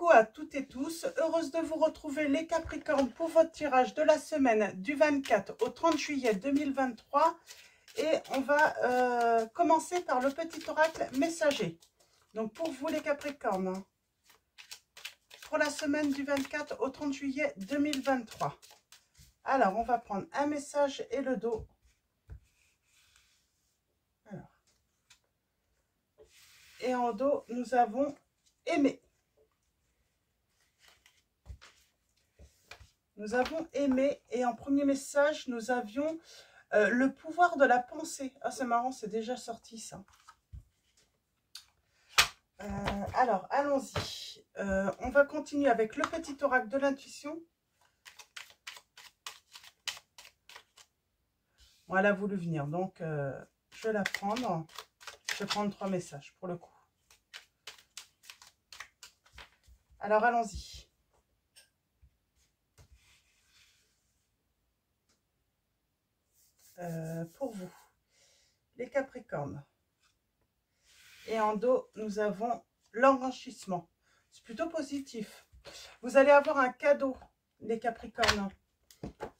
Coucou à toutes et tous, heureuse de vous retrouver les Capricornes pour votre tirage de la semaine du 24 au 30 juillet 2023 et on va commencer par le petit oracle messager. Donc pour vous les Capricornes, pour la semaine du 24 au 30 juillet 2023. Alors on va prendre un message et le dos. Alors. Et en dos nous avons aimé. Nous avons aimé et en premier message, nous avions le pouvoir de la pensée. Ah, c'est marrant, c'est déjà sorti ça. Alors, allons-y. On va continuer avec le petit oracle de l'intuition. Bon, elle a voulu venir, donc je vais la prendre. Je vais prendre 3 messages pour le coup. Alors, allons-y. Pour vous, les Capricornes. Et en dos, nous avons l'enrichissement. C'est plutôt positif. Vous allez avoir un cadeau, les Capricornes.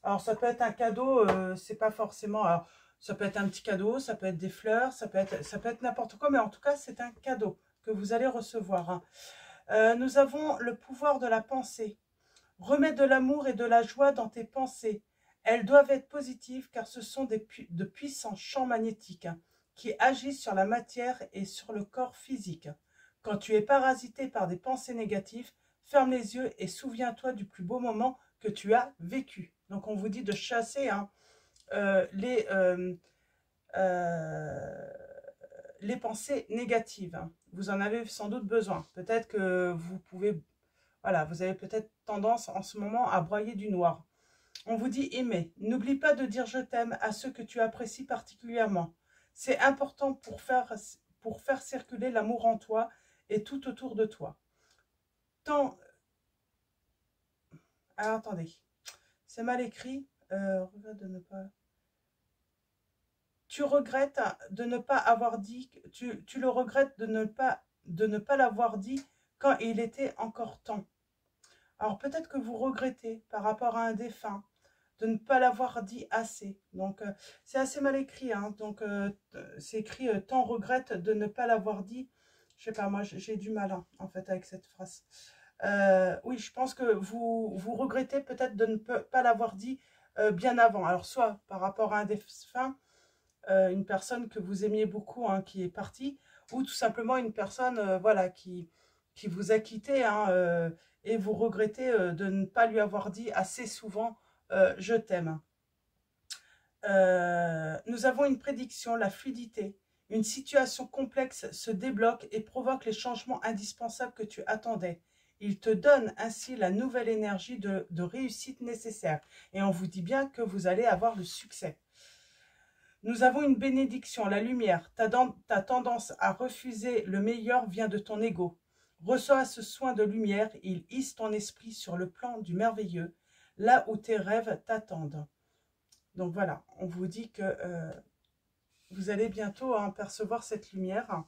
Alors, ça peut être un cadeau, c'est pas forcément... Alors, ça peut être un petit cadeau, ça peut être des fleurs, ça peut être n'importe quoi, mais en tout cas, c'est un cadeau que vous allez recevoir. Nous avons le pouvoir de la pensée. Remets de l'amour et de la joie dans tes pensées. Elles doivent être positives car ce sont de puissants champs magnétiques qui agissent sur la matière et sur le corps physique. Quand tu es parasité par des pensées négatives, ferme les yeux et souviens-toi du plus beau moment que tu as vécu. Donc on vous dit de chasser les pensées négatives. Vous en avez sans doute besoin. Peut-être que vous pouvez... Voilà, vous avez peut-être tendance en ce moment à broyer du noir. On vous dit aimer. N'oublie pas de dire je t'aime à ceux que tu apprécies particulièrement. C'est important pour faire circuler l'amour en toi et tout autour de toi. Alors, attendez. C'est mal écrit. De ne pas... Tu regrettes de ne pas avoir dit... Tu le regrettes de ne pas l'avoir dit quand il était encore temps. Alors, peut-être que vous regrettez par rapport à un défunt de ne pas l'avoir dit assez. Donc, c'est assez mal écrit. Hein. Donc, c'est écrit « Tant regrette de ne pas l'avoir dit ». Je sais pas, moi, j'ai du mal, hein, en fait, avec cette phrase. Oui, je pense que vous regrettez peut-être de ne pas l'avoir dit bien avant. Alors, soit par rapport à un défunt, une personne que vous aimiez beaucoup, hein, qui est partie, ou tout simplement une personne, voilà, qui vous a quitté, hein, et vous regrettez de ne pas lui avoir dit assez souvent je t'aime. Nous avons une prédiction, la fluidité. Une situation complexe se débloque et provoque les changements indispensables que tu attendais. Il te donne ainsi la nouvelle énergie de réussite nécessaire. Et on vous dit bien que vous allez avoir le succès. Nous avons une bénédiction, la lumière. Ta tendance à refuser le meilleur vient de ton ego. Reçois ce soin de lumière, il hisse ton esprit sur le plan du merveilleux, là où tes rêves t'attendent. Donc voilà, on vous dit que vous allez bientôt percevoir cette lumière.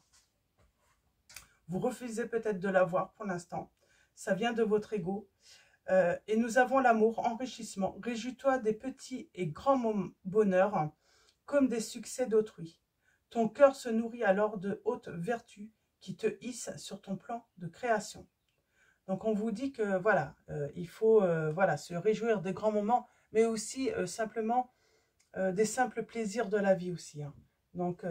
Vous refusez peut-être de la voir pour l'instant. Ça vient de votre ego. Et nous avons l'amour, enrichissement. Réjouis-toi des petits et grands bonheurs comme des succès d'autrui. Ton cœur se nourrit alors de hautes vertus qui te hissent sur ton plan de création. Donc on vous dit que voilà, il faut voilà, se réjouir des grands moments, mais aussi simplement des simples plaisirs de la vie aussi. Hein. Donc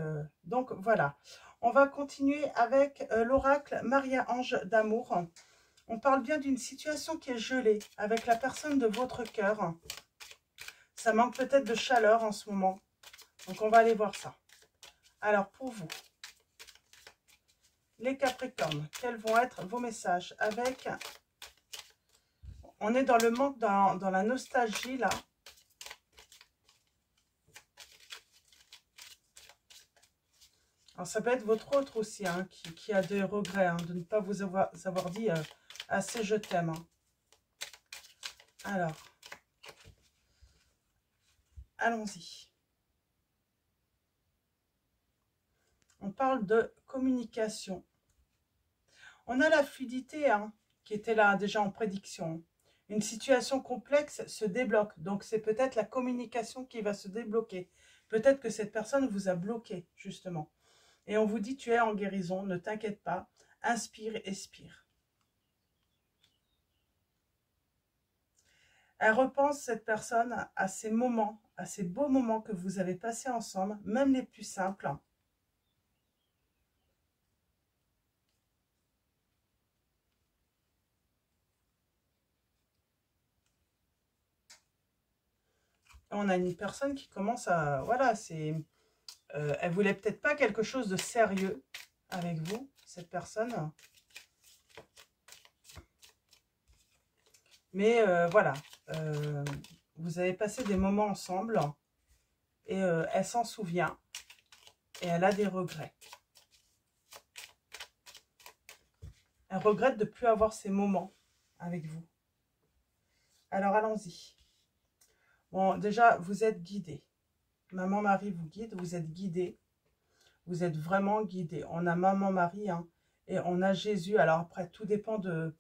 voilà. On va continuer avec l'oracle Maria-Ange d'amour. On parle bien d'une situation qui est gelée avec la personne de votre cœur. Ça manque peut-être de chaleur en ce moment. Donc, on va aller voir ça. Alors, pour vous, les Capricornes, quels vont être vos messages avec... On est dans le manque, dans la nostalgie, là. Alors, ça peut être votre autre aussi, hein, qui a des regrets, hein, de ne pas vous avoir dit assez je t'aime. Hein. Alors, allons-y. On parle de communication. On a la fluidité, hein, qui était là déjà en prédiction. Une situation complexe se débloque. Donc, c'est peut-être la communication qui va se débloquer. Peut-être que cette personne vous a bloqué, justement. Et on vous dit, tu es en guérison, ne t'inquiète pas. Inspire, expire. Elle repense, cette personne, à ces moments, à ces beaux moments que vous avez passés ensemble, même les plus simples. On a une personne qui commence à... Voilà, c'est... elle voulait peut-être pas quelque chose de sérieux avec vous, cette personne. Mais voilà, vous avez passé des moments ensemble et elle s'en souvient et elle a des regrets. Elle regrette de ne plus avoir ces moments avec vous. Alors allons-y. Bon, déjà, vous êtes guidé. Maman Marie vous guide, vous êtes guidé. Vous êtes vraiment guidé. On a Maman Marie hein, et on a Jésus. Alors après, tout dépend de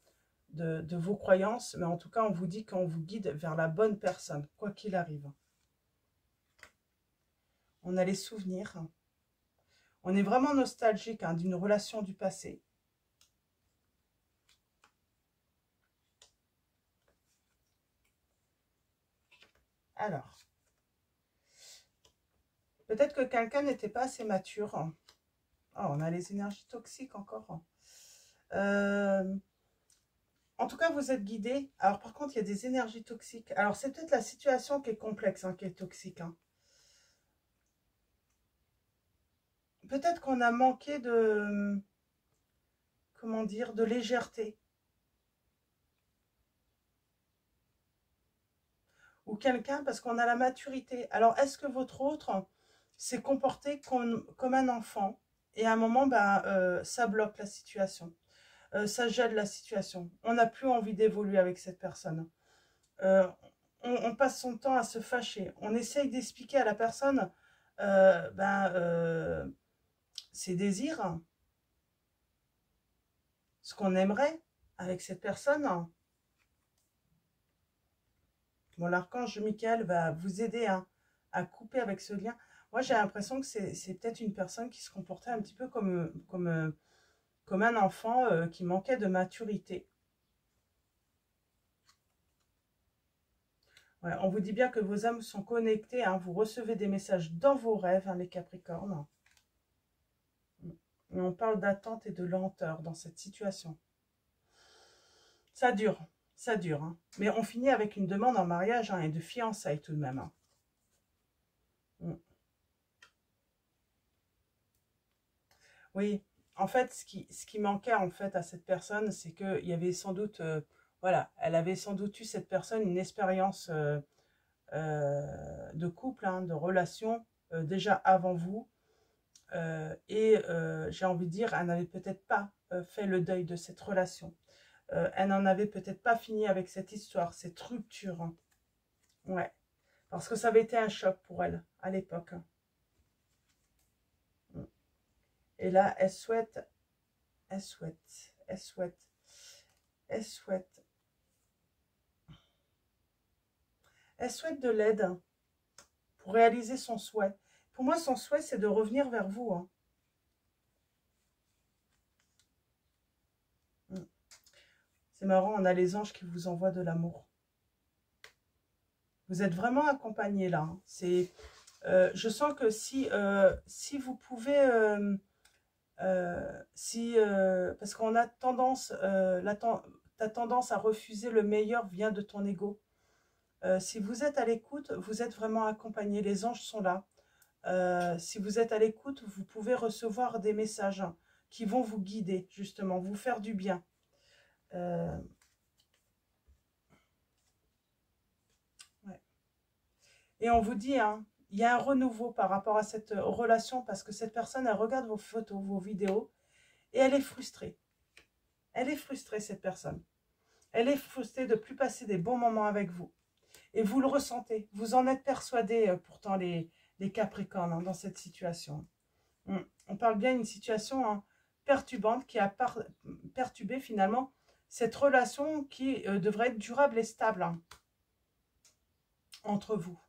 vos croyances, mais en tout cas, on vous dit qu'on vous guide vers la bonne personne, quoi qu'il arrive. On a les souvenirs. On est vraiment nostalgique hein, d'une relation du passé. Alors, peut-être que quelqu'un n'était pas assez mature. Oh, on a les énergies toxiques encore. En tout cas, vous êtes guidé. Alors, par contre, il y a des énergies toxiques. Alors, c'est peut-être la situation qui est complexe, hein, qui est toxique. Hein. Peut-être qu'on a manqué de... Comment dire? De légèreté. Ou quelqu'un, parce qu'on a la maturité. Alors, est-ce que votre autre s'est comporté comme un enfant et à un moment, ben, ça bloque la situation. Ça gèle la situation. On n'a plus envie d'évoluer avec cette personne. Euh, on passe son temps à se fâcher. On essaye d'expliquer à la personne ses désirs, ce qu'on aimerait avec cette personne. Bon, l'archange Michael va vous aider à couper avec ce lien. Moi, j'ai l'impression que c'est peut-être une personne qui se comportait un petit peu comme un enfant qui manquait de maturité. Ouais, on vous dit bien que vos âmes sont connectées. Hein, vous recevez des messages dans vos rêves, hein, les Capricornes. Et on parle d'attente et de lenteur dans cette situation. Ça dure. Ça dure. Hein. Mais on finit avec une demande en mariage hein, et de fiançailles tout de même. Hein. Oui, en fait, ce qui manquait en fait à cette personne, c'est qu'il y avait sans doute, voilà, elle avait sans doute eu cette personne une expérience de couple, hein, de relation déjà avant vous. J'ai envie de dire, elle n'avait peut-être pas fait le deuil de cette relation. Elle n'en avait peut-être pas fini avec cette histoire, cette rupture. Hein. Ouais, parce que ça avait été un choc pour elle à l'époque. Hein. Et là, elle souhaite, elle souhaite, elle souhaite, elle souhaite. Elle souhaite de l'aide hein, pour réaliser son souhait. Pour moi, son souhait, c'est de revenir vers vous. Hein. C'est marrant, on a les anges qui vous envoient de l'amour. Vous êtes vraiment accompagné là. Hein. Je sens que si vous pouvez... parce qu'on a tendance... ta tendance à refuser le meilleur vient de ton ego. Si vous êtes à l'écoute, vous êtes vraiment accompagné. Les anges sont là. Si vous êtes à l'écoute, vous pouvez recevoir des messages hein, qui vont vous guider, justement, vous faire du bien. Ouais. Et on vous dit, hein, il y a un renouveau par rapport à cette relation parce que cette personne, elle regarde vos photos, vos vidéos et elle est frustrée. Elle est frustrée, cette personne. Elle est frustrée de ne plus passer des bons moments avec vous. Et vous le ressentez. Vous en êtes persuadés, pourtant, les Capricornes, hein, dans cette situation. On parle bien d'une situation hein, perturbante qui a perturbé finalement cette relation qui devrait être durable et stable hein, entre vous.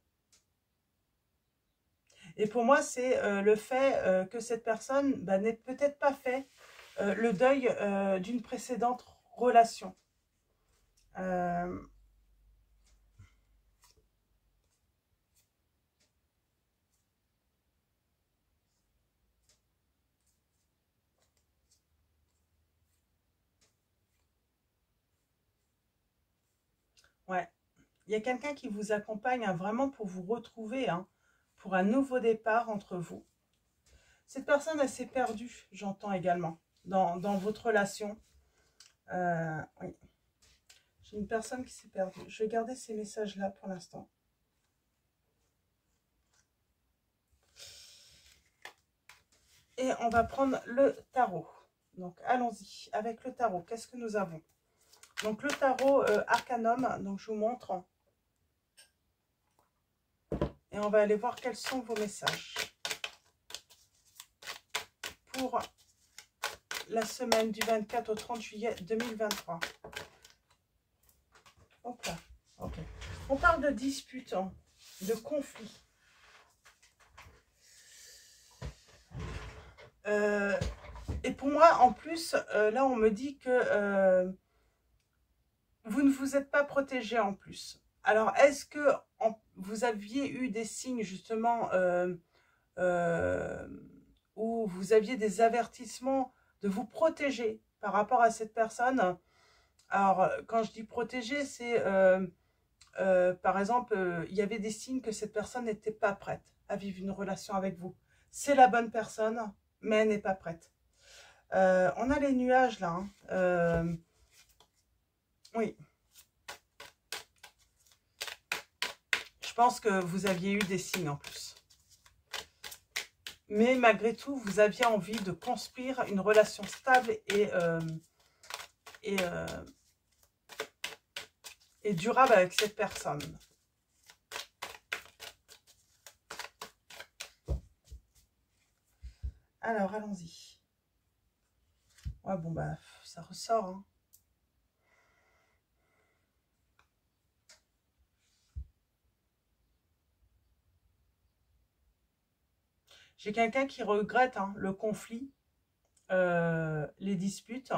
Et pour moi, c'est le fait que cette personne bah, n'ait peut-être pas fait le deuil d'une précédente relation. Ouais. Il y a quelqu'un qui vous accompagne hein, vraiment pour vous retrouver, hein, pour un nouveau départ entre vous. Cette personne, elle s'est perdue, j'entends également, dans votre relation. Oui. J'ai une personne qui s'est perdue. Je vais garder ces messages-là pour l'instant. Et on va prendre le tarot. Donc, allons-y avec le tarot. Qu'est-ce que nous avons? Donc, le tarot Arcanum. Donc, je vous montre. Et on va aller voir quels sont vos messages. Pour la semaine du 24 au 30 juillet 2023. Hop là. Ok. On parle de dispute, hein, de conflit. Et pour moi, en plus, là, on me dit que vous ne vous êtes pas protégé en plus. Alors, est-ce que vous aviez eu des signes, justement, où vous aviez des avertissements de vous protéger par rapport à cette personne? Alors, quand je dis protéger, c'est, par exemple, il y avait des signes que cette personne n'était pas prête à vivre une relation avec vous. C'est la bonne personne, mais elle n'est pas prête. On a les nuages là. Hein. Oui. Je pense que vous aviez eu des signes en plus. Mais malgré tout, vous aviez envie de construire une relation stable et durable avec cette personne. Alors, allons-y. Ouais, bon, bah, ça ressort. Hein. J'ai quelqu'un qui regrette hein, le conflit, les disputes.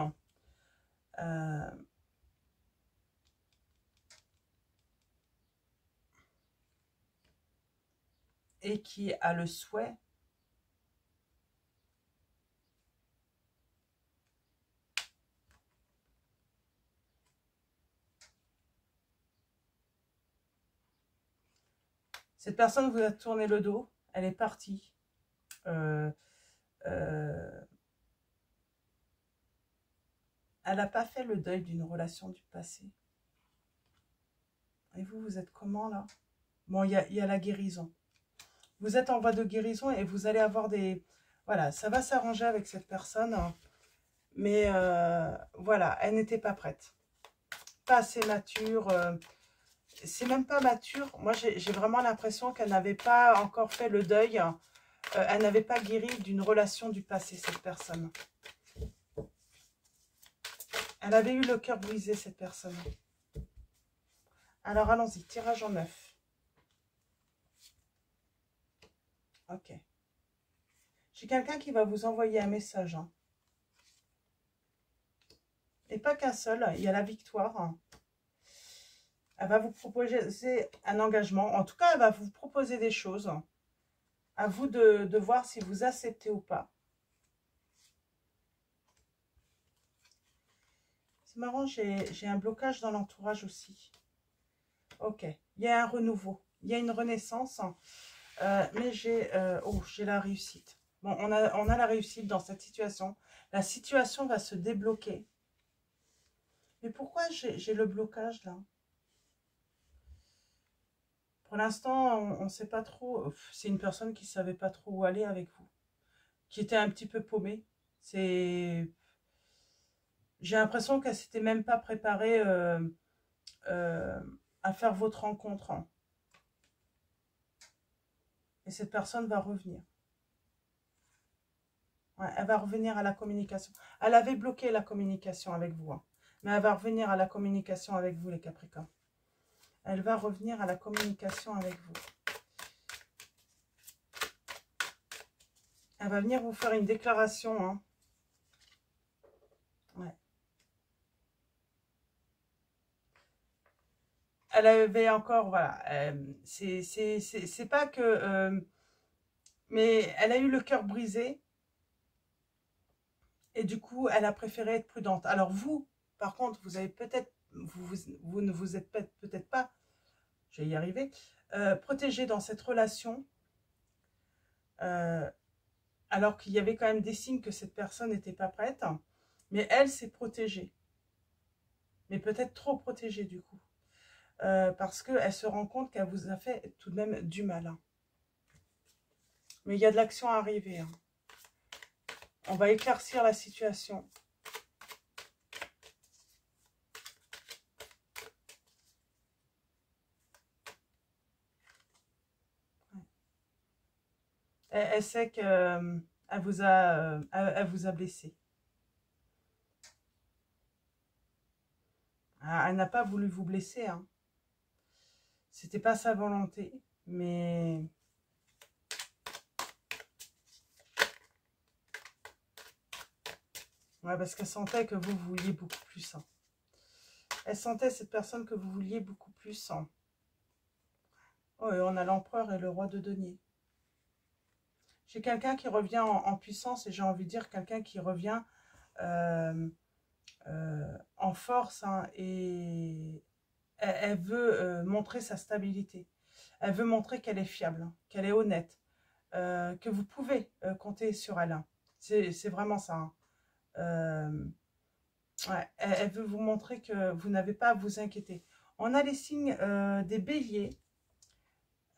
Et qui a le souhait cette personne vous a tourné le dos, elle est partie. Elle n'a pas fait le deuil d'une relation du passé. Et vous, vous êtes comment là? Bon, il y a la guérison. Vous êtes en voie de guérison et vous allez avoir des... Voilà, ça va s'arranger avec cette personne. Mais voilà, elle n'était pas prête. Pas assez mature. C'est même pas mature. Moi, j'ai vraiment l'impression qu'elle n'avait pas encore fait le deuil. Elle n'avait pas guéri d'une relation du passé, cette personne. Elle avait eu le cœur brisé, cette personne. Alors, allons-y. Tirage en 9. Ok. J'ai quelqu'un qui va vous envoyer un message. Hein. Et pas qu'un seul. Il y a la victoire. Hein. Elle va vous proposer un engagement. En tout cas, elle va vous proposer des choses. À vous de voir si vous acceptez ou pas. C'est marrant, j'ai un blocage dans l'entourage aussi. Ok, il y a un renouveau, il y a une renaissance, mais j'ai la réussite. Bon, on a la réussite dans cette situation. La situation va se débloquer. Mais pourquoi j'ai le blocage là? Pour l'instant, on ne sait pas trop. C'est une personne qui ne savait pas trop où aller avec vous. Qui était un petit peu paumée. J'ai l'impression qu'elle s'était même pas préparée à faire votre rencontre. Hein. Et cette personne va revenir. Ouais, elle va revenir à la communication. Elle avait bloqué la communication avec vous. Hein. Mais elle va revenir à la communication avec vous, les Capricornes. Elle va revenir à la communication avec vous. Elle va venir vous faire une déclaration. Hein. Ouais. Elle avait encore, voilà, c'est pas que... mais elle a eu le cœur brisé. Et du coup, elle a préféré être prudente. Alors vous, par contre, vous avez peut-être... Vous ne vous êtes peut-être pas, je vais y arriver, protégé dans cette relation. Alors qu'il y avait quand même des signes que cette personne n'était pas prête. Mais elle s'est protégée. Mais peut-être trop protégée du coup. Parce qu'elle se rend compte qu'elle vous a fait tout de même du mal. Hein. Mais il y a de l'action à arriver. Hein. On va éclaircir la situation. Elle sait qu'elle vous a blessé. Elle n'a pas voulu vous blesser. Hein. C'était pas sa volonté, mais... Ouais, parce qu'elle sentait que vous vouliez beaucoup plus. Hein. Elle sentait, cette personne, que vous vouliez beaucoup plus. Hein. Oh, et on a l'empereur et le roi de denier. J'ai quelqu'un qui revient en puissance et j'ai envie de dire quelqu'un qui revient en force. Hein, et elle veut montrer sa stabilité. Elle veut montrer qu'elle est fiable, hein, qu'elle est honnête, que vous pouvez compter sur elle. Hein. C'est vraiment ça. Hein. Ouais, elle veut vous montrer que vous n'avez pas à vous inquiéter. On a les signes des béliers,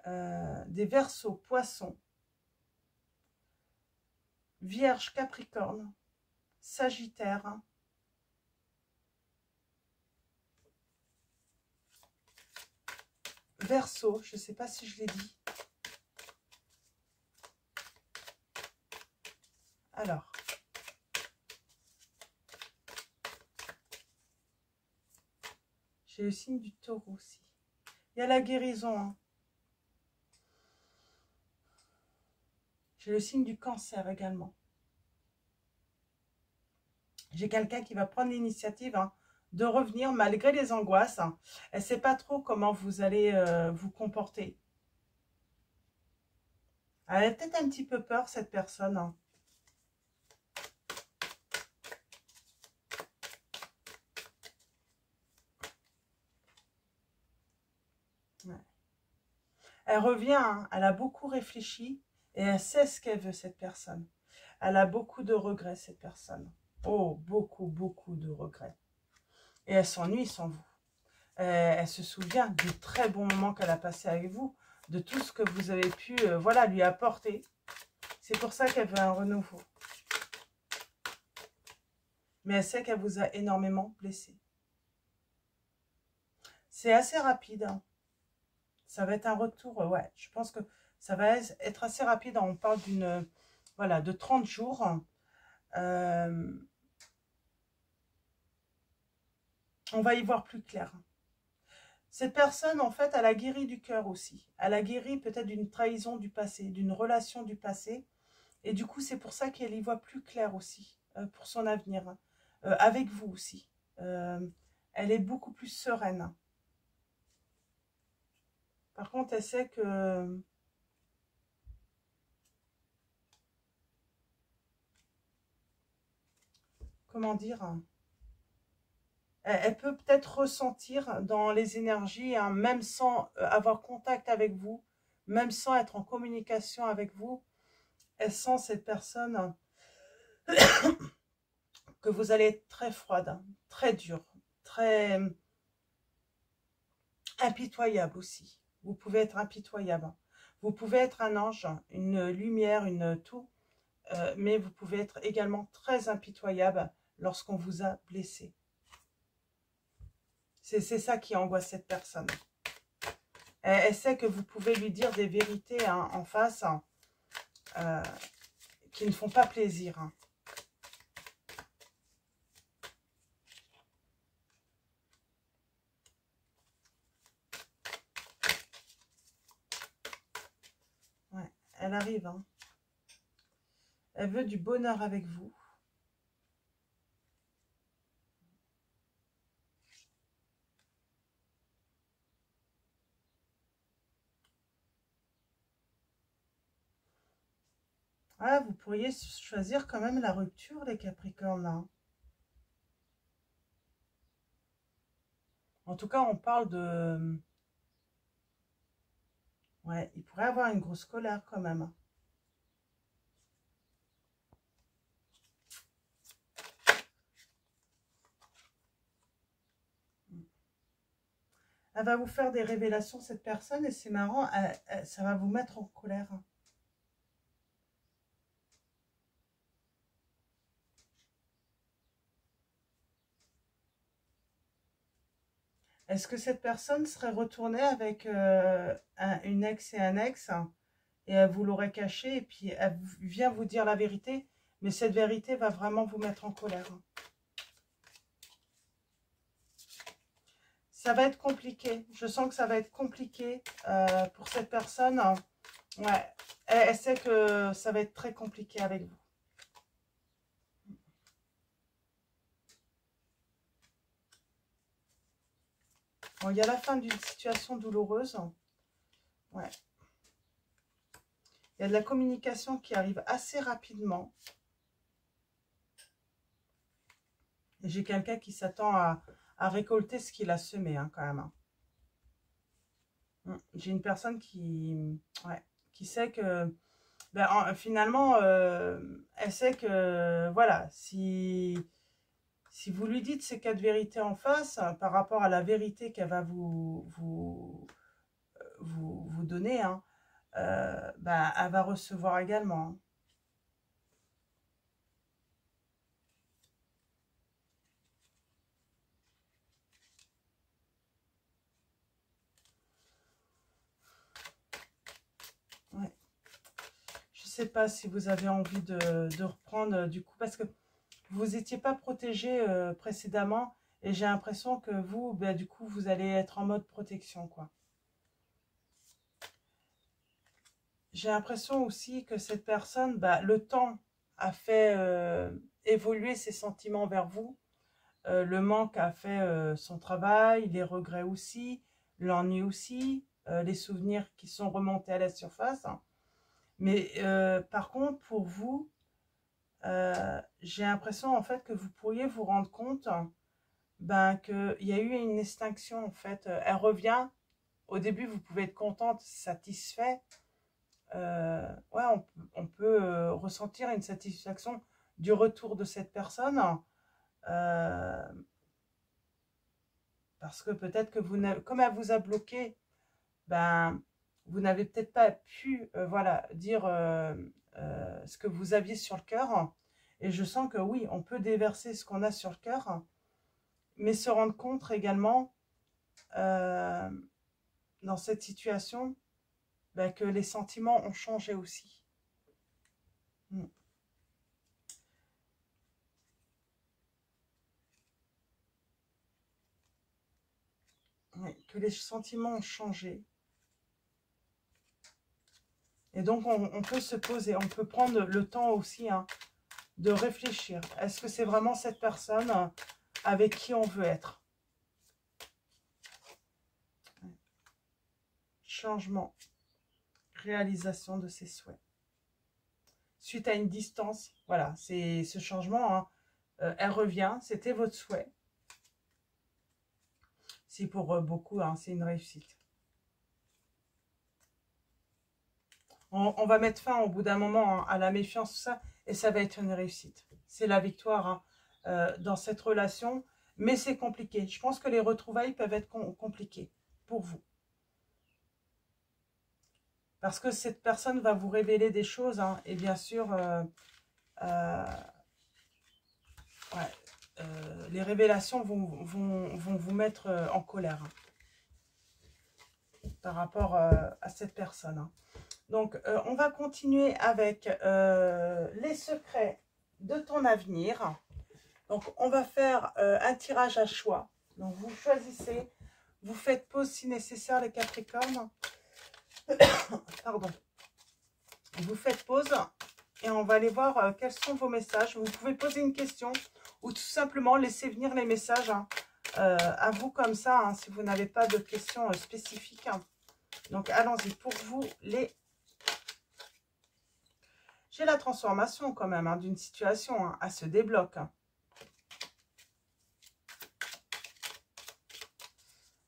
des verseaux, poissons, vierge, capricorne, sagittaire, verseau, je ne sais pas si je l'ai dit. Alors, j'ai le signe du taureau aussi. Il y a la guérison. Hein. J'ai le signe du cancer également. J'ai quelqu'un qui va prendre l'initiative hein, de revenir malgré les angoisses. Hein. Elle ne sait pas trop comment vous allez vous comporter. Elle a peut-être un petit peu peur, cette personne. Hein. Ouais. Elle revient, hein, elle a beaucoup réfléchi et elle sait ce qu'elle veut, cette personne. Elle a beaucoup de regrets, cette personne. Oh, beaucoup, beaucoup de regrets. Et elle s'ennuie sans vous. Elle se souvient du très bon moment qu'elle a passé avec vous, de tout ce que vous avez pu voilà, lui apporter. C'est pour ça qu'elle veut un renouveau. Mais elle sait qu'elle vous a énormément blessé. C'est assez rapide. Hein. Ça va être un retour, ouais. Je pense que ça va être assez rapide. On parle d'une, voilà, de 30 jours. On va y voir plus clair. Cette personne, en fait, elle a guéri du cœur aussi. Elle a guéri peut-être d'une trahison du passé, d'une relation du passé. Et du coup, c'est pour ça qu'elle y voit plus clair aussi, pour son avenir. Hein. Avec vous aussi. Elle est beaucoup plus sereine. Par contre, elle sait que... Comment dire? Elle peut peut-être ressentir dans les énergies, hein, même sans avoir contact avec vous, même sans être en communication avec vous, elle sent cette personne que vous allez être très froide, hein, très dure, très impitoyable aussi. Vous pouvez être impitoyable. Vous pouvez être un ange, une lumière, une tout, mais vous pouvez être également très impitoyable lorsqu'on vous a blessé. C'est ça qui angoisse cette personne. Elle sait que vous pouvez lui dire des vérités hein, en face hein, qui ne font pas plaisir. Hein. elle arrive. Hein. Elle veut du bonheur avec vous. Ah, vous pourriez choisir quand même la rupture, les Capricornes. Hein. En tout cas, on parle de... Ouais, il pourrait avoir une grosse colère quand même. Elle va vous faire des révélations, cette personne, et c'est marrant, ça va vous mettre en colère. Est-ce que cette personne serait retournée avec une ex et un ex, hein, et elle vous l'aurait caché, et puis elle vient vous dire la vérité, mais cette vérité va vraiment vous mettre en colère. Hein. Ça va être compliqué. Je sens que ça va être compliqué pour cette personne. Hein. Ouais, elle sait que ça va être très compliqué avec vous. Bon, il y a la fin d'une situation douloureuse. Ouais. Il y a de la communication qui arrive assez rapidement. Et j'ai quelqu'un qui s'attend à récolter ce qu'il a semé, hein, quand même. Hein. J'ai une personne qui sait que... Ben, finalement, elle sait que, voilà, si vous lui dites ces 4 vérités en face, par rapport à la vérité qu'elle va vous donner, hein, ben, elle va recevoir également. Hein. Ouais. Je ne sais pas si vous avez envie de reprendre du coup, parce que vous n'étiez pas protégé précédemment, et j'ai l'impression que vous, ben, du coup, vous allez être en mode protection, quoi. J'ai l'impression aussi que cette personne, bah, le temps a fait évoluer ses sentiments vers vous. Le manque a fait son travail, les regrets aussi, l'ennui aussi, les souvenirs qui sont remontés à la surface. Hein. Mais par contre, pour vous, j'ai l'impression en fait que vous pourriez vous rendre compte ben, qu'il y a eu une extinction en fait. Elle revient. Au début, vous pouvez être contente, satisfait. Ouais, on peut ressentir une satisfaction du retour de cette personne. Euh, Parce que peut-être que vous n'avez, comme elle vous a bloqué, ben, vous n'avez peut-être pas pu voilà, dire ce que vous aviez sur le cœur. Et je sens que oui, on peut déverser ce qu'on a sur le cœur, mais se rendre compte également euh, dans cette situation ben, que les sentiments ont changé aussi. Mm. Oui, que les sentiments ont changé. Et donc, on peut se poser, on peut prendre le temps aussi hein, de réfléchir. Est-ce que c'est vraiment cette personne avec qui on veut être? Changement, réalisation de ses souhaits. Suite à une distance, voilà, c'est ce changement, hein, elle revient, c'était votre souhait. Si pour beaucoup, hein, c'est une réussite. On va mettre fin au bout d'un moment hein, à la méfiance, tout ça, et ça va être une réussite. C'est la victoire hein, dans cette relation, mais c'est compliqué. Je pense que les retrouvailles peuvent être compliquées pour vous. Parce que cette personne va vous révéler des choses, hein, et bien sûr, ouais, les révélations vont vous mettre en colère hein, par rapport à cette personne. Hein. Donc, on va continuer avec les secrets de ton avenir. Donc, on va faire un tirage à choix. Donc, vous choisissez, vous faites pause si nécessaire, les Capricornes. Pardon. vous faites pause et on va aller voir quels sont vos messages. Vous pouvez poser une question ou tout simplement laisser venir les messages hein, à vous comme ça, hein, si vous n'avez pas de questions spécifiques. Hein. Donc, allons-y. Pour vous, j'ai la transformation quand même hein, d'une situation. Hein, elle se débloque. Hein.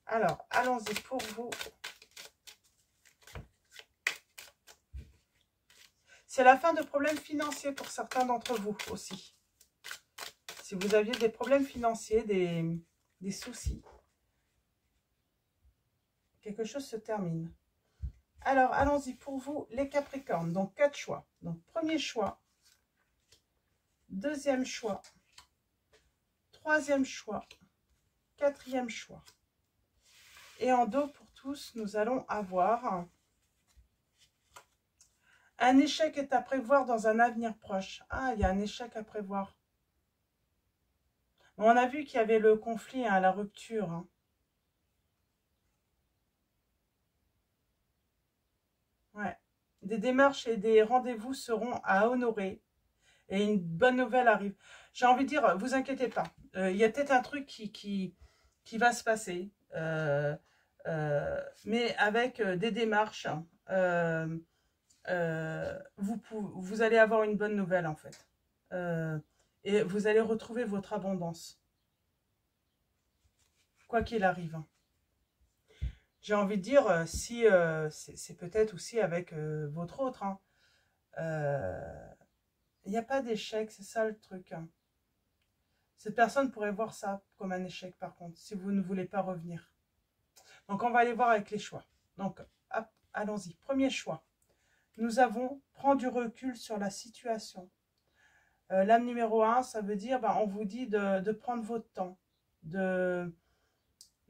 Alors, allons-y pour vous. C'est la fin de problèmes financiers pour certains d'entre vous aussi. Si vous aviez des problèmes financiers, des soucis. Quelque chose se termine. Alors, allons-y pour vous, les Capricornes. Donc, 4 choix. Donc, premier choix. Deuxième choix. Troisième choix. Quatrième choix. Et en dos pour tous, nous allons avoir un échec est à prévoir dans un avenir proche. Ah, il y a un échec à prévoir. On a vu qu'il y avait le conflit, hein, la rupture. Hein. Ouais. Des démarches et des rendez-vous seront à honorer. Et une bonne nouvelle arrive. J'ai envie de dire, vous inquiétez pas. Il y a peut-être un truc qui va se passer. Mais avec des démarches, vous allez avoir une bonne nouvelle en fait. Et vous allez retrouver votre abondance. Quoi qu'il arrive. J'ai envie de dire, si c'est peut-être aussi avec votre autre. Hein. Il n'y a pas d'échec, c'est ça le truc. Hein. Cette personne pourrait voir ça comme un échec par contre, si vous ne voulez pas revenir. Donc on va aller voir avec les choix. Donc allons-y. Premier choix. Nous avons prendre du recul sur la situation. L'âme numéro 1, ça veut dire, on vous dit de prendre votre temps.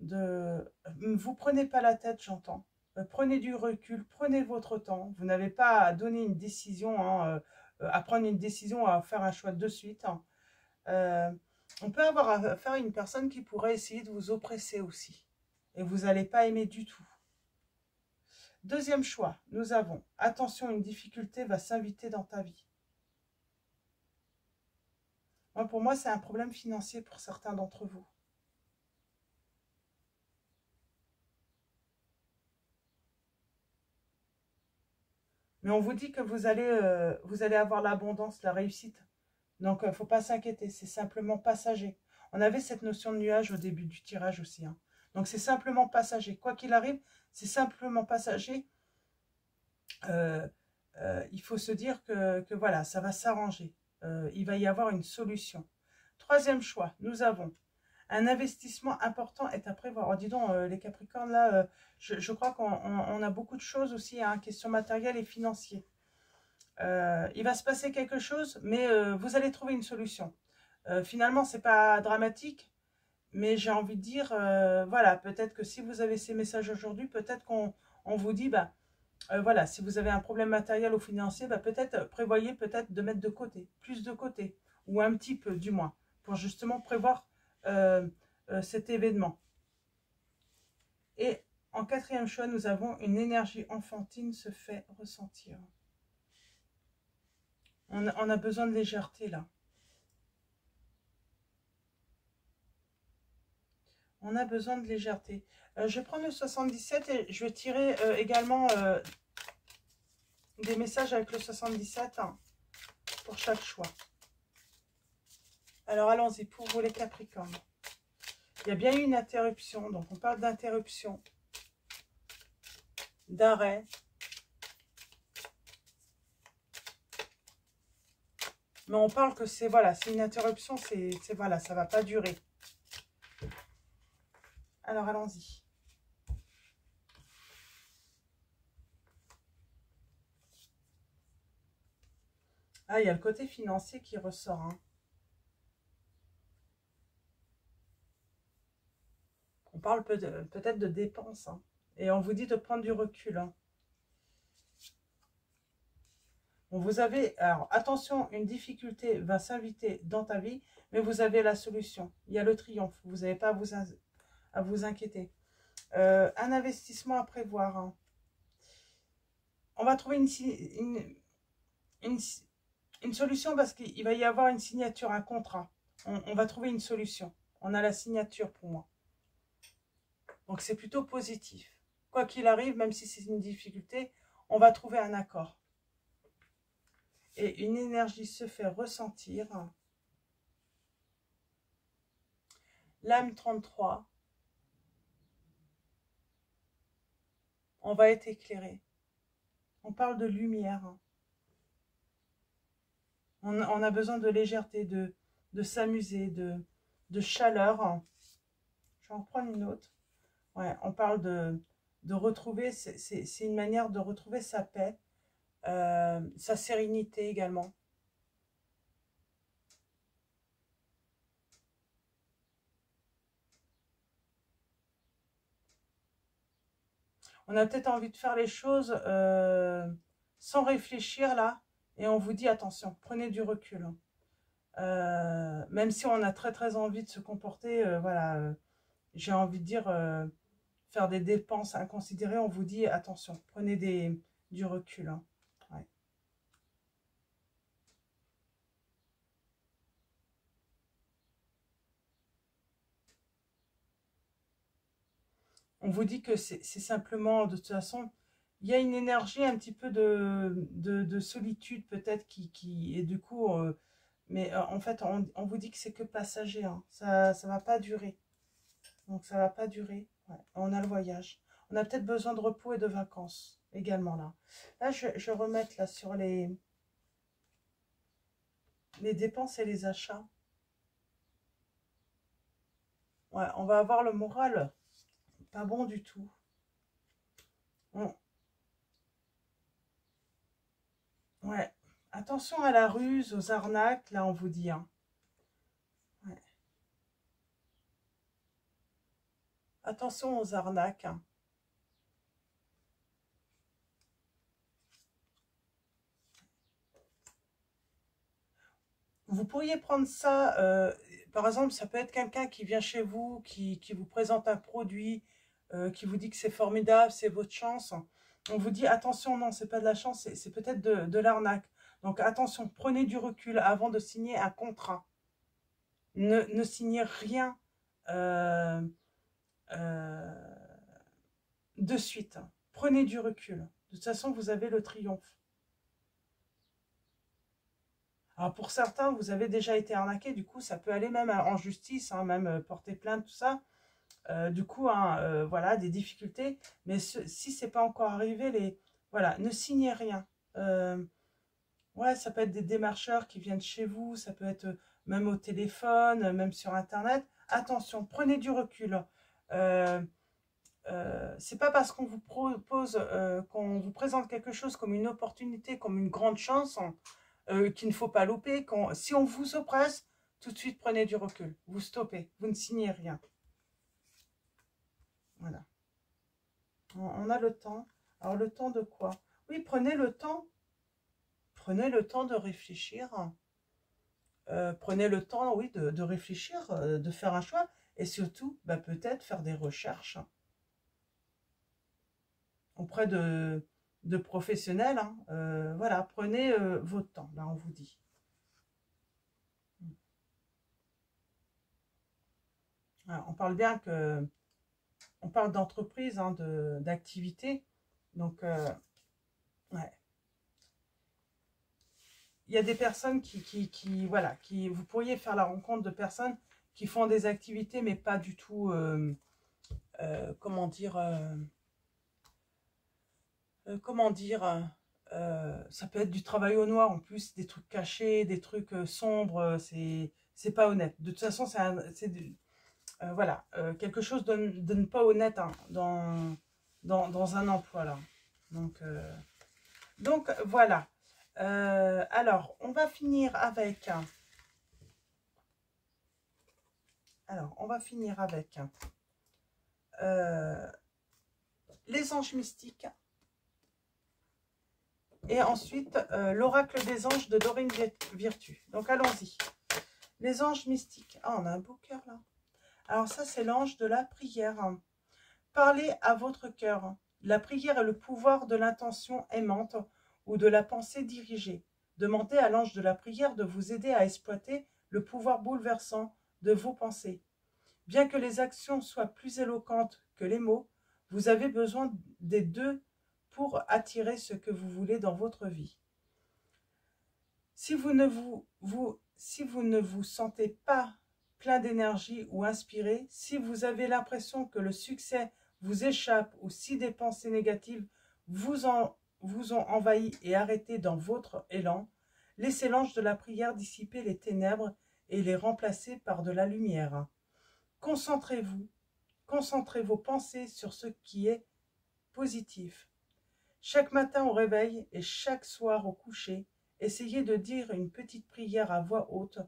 Vous prenez pas la tête, j'entends. Prenez du recul, prenez votre temps. Vous n'avez pas à donner une décision, hein, à prendre une décision, à faire un choix de suite. Hein. On peut avoir affaire à une personne qui pourrait essayer de vous oppresser aussi. Et vous n'allez pas aimer du tout. Deuxième choix, nous avons, attention, une difficulté va s'inviter dans ta vie. Pour moi, c'est un problème financier pour certains d'entre vous. Mais on vous dit que vous allez avoir l'abondance, la réussite. Donc, il ne faut pas s'inquiéter, c'est simplement passager. On avait cette notion de nuage au début du tirage aussi. Hein. Donc, c'est simplement passager. Quoi qu'il arrive, c'est simplement passager. Il faut se dire que voilà, ça va s'arranger. Il va y avoir une solution. Troisième choix, nous avons un investissement important est à prévoir. Oh, dis donc, les Capricornes, là, je crois qu'on a beaucoup de choses aussi, hein, question matérielle et financière. Il va se passer quelque chose, mais vous allez trouver une solution. Finalement, ce n'est pas dramatique, mais j'ai envie de dire, voilà, peut-être que si vous avez ces messages aujourd'hui, peut-être qu'on vous dit, voilà, si vous avez un problème matériel ou financier, peut-être prévoyez peut-être de mettre de côté, plus de côté, ou un petit peu du moins, pour justement prévoir cet événement. Et en quatrième choix, nous avons une énergie enfantine se fait ressentir. On a besoin de légèreté là. On a besoin de légèreté. Je vais prendre le 77 et je vais tirer également des messages avec le 77 hein, pour chaque choix. Alors allons-y pour vous les Capricornes. Il y a bien eu une interruption, donc on parle d'interruption, d'arrêt. Mais on parle que c'est voilà, c'est une interruption, c'est voilà, ça va pas durer. Alors allons-y. Ah, il y a le côté financier qui ressort. Hein. On parle peut-être de dépenses. Hein. Et on vous dit de prendre du recul. Hein. Bon, vous avez, alors attention, une difficulté va s'inviter dans ta vie, mais vous avez la solution. Il y a le triomphe. Vous n'avez pas à vous inquiéter. Un investissement à prévoir. Hein. On va trouver une, une solution parce qu'il va y avoir une signature, un contrat. On va trouver une solution. On a la signature pour moi. Donc c'est plutôt positif. Quoi qu'il arrive, même si c'est une difficulté, on va trouver un accord. Et une énergie se fait ressentir. L'âme 33. On va être éclairé. On parle de lumière. On a besoin de légèreté, de s'amuser, de chaleur. Je vais en prendre une autre. Ouais, on parle de retrouver, c'est une manière de retrouver sa paix, sa sérénité également. On a peut-être envie de faire les choses sans réfléchir là, et on vous dit attention, prenez du recul. Même si on a très très envie de se comporter, voilà, j'ai envie de dire faire des dépenses inconsidérées, on vous dit attention, prenez du recul. Hein. Ouais. On vous dit que c'est simplement, de toute façon, il y a une énergie un petit peu de solitude peut-être et du coup, mais en fait, on vous dit que c'est que passager, hein. Ça va pas durer. Donc ça va pas durer. Ouais. On a le voyage. On a peut-être besoin de repos et de vacances également là. Là, je vais remettre là sur les dépenses et les achats. Ouais, on va avoir le moral pas bon du tout. On- ouais. Attention à la ruse, aux arnaques, là on vous dit. Hein. Ouais. Attention aux arnaques. Hein. Vous pourriez prendre ça, par exemple, ça peut être quelqu'un qui vient chez vous, qui vous présente un produit, qui vous dit que c'est formidable, c'est votre chance. On vous dit, attention, non, c'est pas de la chance, c'est peut-être de l'arnaque. Donc attention, prenez du recul avant de signer un contrat. Ne signez rien euh, euh, de suite. Prenez du recul. De toute façon, vous avez le triomphe. Alors pour certains, vous avez déjà été arnaqué, du coup, ça peut aller même en justice, hein, même porter plainte, tout ça. Du coup, hein, voilà, des difficultés. Mais si c'est pas encore arrivé, voilà, ne signez rien. Ouais, ça peut être des démarcheurs qui viennent chez vous, ça peut être même au téléphone, même sur Internet. Attention, prenez du recul. Euh, c'est pas parce qu'on vous propose, qu'on vous présente quelque chose comme une opportunité, comme une grande chance, qu'il ne faut pas louper. Si on vous oppresse, tout de suite prenez du recul. Vous stoppez, vous ne signez rien. Voilà. On a le temps. Alors le temps de quoi? Oui, prenez le temps. Prenez le temps de réfléchir. Prenez le temps, oui, de réfléchir, de faire un choix. Et surtout, bah, peut-être faire des recherches auprès de professionnels. Hein. Voilà, prenez votre temps, là on vous dit. Alors, on parle bien que, on parle d'entreprise, hein, d'activité. Donc, ouais. Il y a des personnes voilà, vous pourriez faire la rencontre de personnes qui font des activités, mais pas du tout, comment dire, ça peut être du travail au noir, en plus, des trucs cachés, des trucs sombres, c'est pas honnête. De toute façon, voilà, quelque chose de ne pas honnête, hein, dans un emploi, là. Donc voilà. Alors, on va finir avec... Alors, on va finir avec les anges mystiques. Et ensuite, l'oracle des anges de Dorine Virtue. Donc, allons-y. Les anges mystiques. Ah, on a un beau cœur, là. Alors, ça, c'est l'ange de la prière. Parlez à votre cœur. La prière est le pouvoir de l'intention aimante ou de la pensée dirigée. Demandez à l'ange de la prière de vous aider à exploiter le pouvoir bouleversant de vos pensées. Bien que les actions soient plus éloquentes que les mots, vous avez besoin des deux pour attirer ce que vous voulez dans votre vie. Si vous ne vous sentez pas plein d'énergie ou inspiré, si vous avez l'impression que le succès vous échappe ou si des pensées négatives vous ont envahi et arrêté dans votre élan, laissez l'ange de la prière dissiper les ténèbres et les remplacer par de la lumière. Concentrez vos pensées sur ce qui est positif. Chaque matin au réveil et chaque soir au coucher, essayez de dire une petite prière à voix haute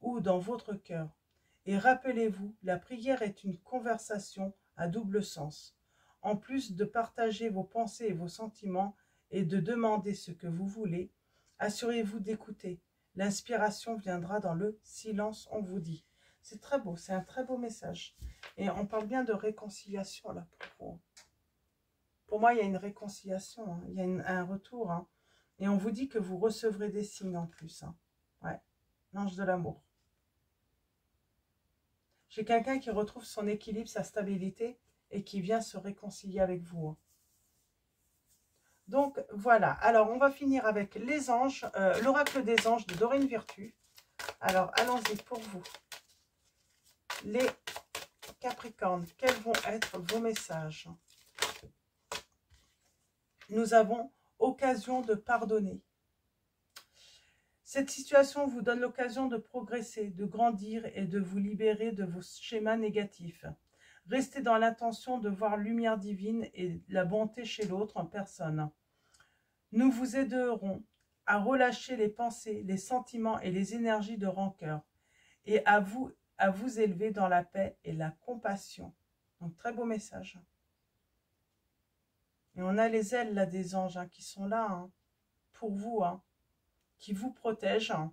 ou dans votre cœur. Et rappelez-vous, la prière est une conversation à double sens. En plus de partager vos pensées et vos sentiments et de demander ce que vous voulez, assurez-vous d'écouter. L'inspiration viendra dans le silence, on vous dit. C'est très beau, c'est un très beau message. Et on parle bien de réconciliation là pour vous. Pour moi, il y a une réconciliation, hein. Il y a un retour. Hein. Et on vous dit que vous recevrez des signes en plus. Hein. Ouais, l'ange de l'amour. J'ai quelqu'un qui retrouve son équilibre, sa stabilité et qui vient se réconcilier avec vous. Hein. Donc, voilà. Alors, on va finir avec les anges, l'oracle des anges de Dorine Virtue. Alors, allons-y pour vous. Les Capricornes, quels vont être vos messages? Nous avons occasion de pardonner. Cette situation vous donne l'occasion de progresser, de grandir et de vous libérer de vos schémas négatifs. Restez dans l'intention de voir lumière divine et la bonté chez l'autre en personne. Nous vous aiderons à relâcher les pensées, les sentiments et les énergies de rancœur et à vous élever dans la paix et la compassion. Donc, très beau message. Et on a les ailes là des anges hein, qui sont là hein, pour vous, hein, qui vous protègent. Hein.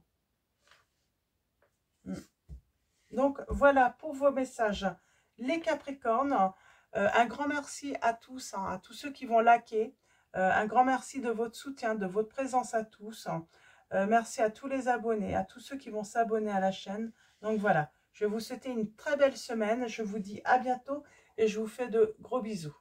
Donc voilà pour vos messages. Les Capricornes, un grand merci à tous, hein, à tous ceux qui vont liker. Un grand merci de votre soutien, de votre présence à tous. Merci à tous les abonnés, à tous ceux qui vont s'abonner à la chaîne. Donc voilà, je vais vous souhaiter une très belle semaine. Je vous dis à bientôt et je vous fais de gros bisous.